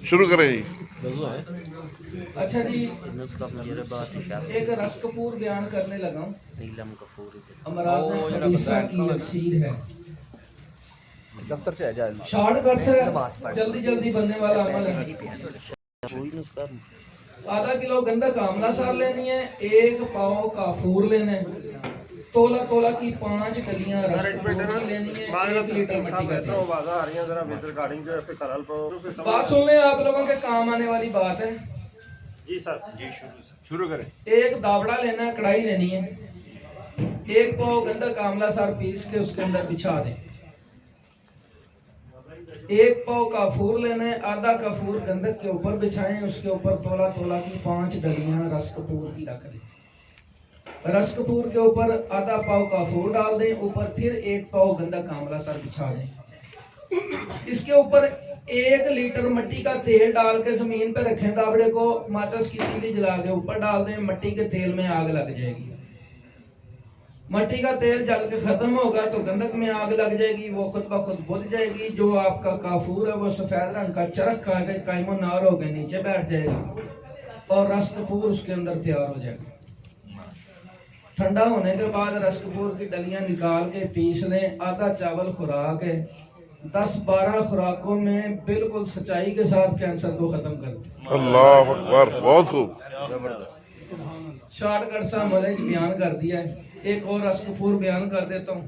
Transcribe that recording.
शुरू करें जी। अच्छा जी, एक रस कपूर बयान करने लगा हूँ। अमराज़ खबीसा की अक्सीर है। शॉर्टकट से जल्दी जल्दी बनने वाला अमल है। आधा किलो गंधक आंवला सार लेनी है, 1 पाव काफूर लेना है, तोला तोला की 5 डलियां रस कपूर की लेनी है, 1 लीटर मिट्टी का तेल। बात सुन लें, आप लोगों के काम आने वाली बात है जी सर, जी शुरू करें। एक दावड़ा लेना है, कढ़ाई लेनी है, 1 पाव गंधक आंवला सार पीस के उसके अंदर बिछा दें। 1 पाव काफूर लेना है, आधा काफूर गंधक के ऊपर बिछाएं, उसके ऊपर तोला तोला की 5 डलियां रस कपूर की रख दें। रस कपूर के ऊपर आधा पाव काफूर डाल दें, ऊपर फिर 1 पाव गंधक आंवला सार बिछा दें। इसके ऊपर 1 लीटर मिट्टी का तेल डाल के जमीन पर रखें, दावड़े को माचिस की तीली जला के ऊपर डाल दें, मिट्टी के तेल में आग लग जाएगी। मिट्टी का तेल जल के खत्म होगा तो गंधक में आग लग जाएगी, वो खुद ब खुद बुझ जाएगी। जो आपका काफूर है वो सफेद रंग का चरख खा के कायमो नार होकर नीचे बैठ जाएगा और रस कपूर उसके अंदर तैयार हो जाएगा। ठंडा होने के बाद रस कपूर की डलियां निकाल के पीस लें। आधा चावल खुराक है, 10-12 खुराकों में बिल्कुल सच्चाई के साथ कैंसर को खत्म कर दें। अल्लाह अकबर, बहुत खूब। शॉर्टकट सा मलेज बयान कर दिया है। एक और रस कपूर बयान कर देता हूँ।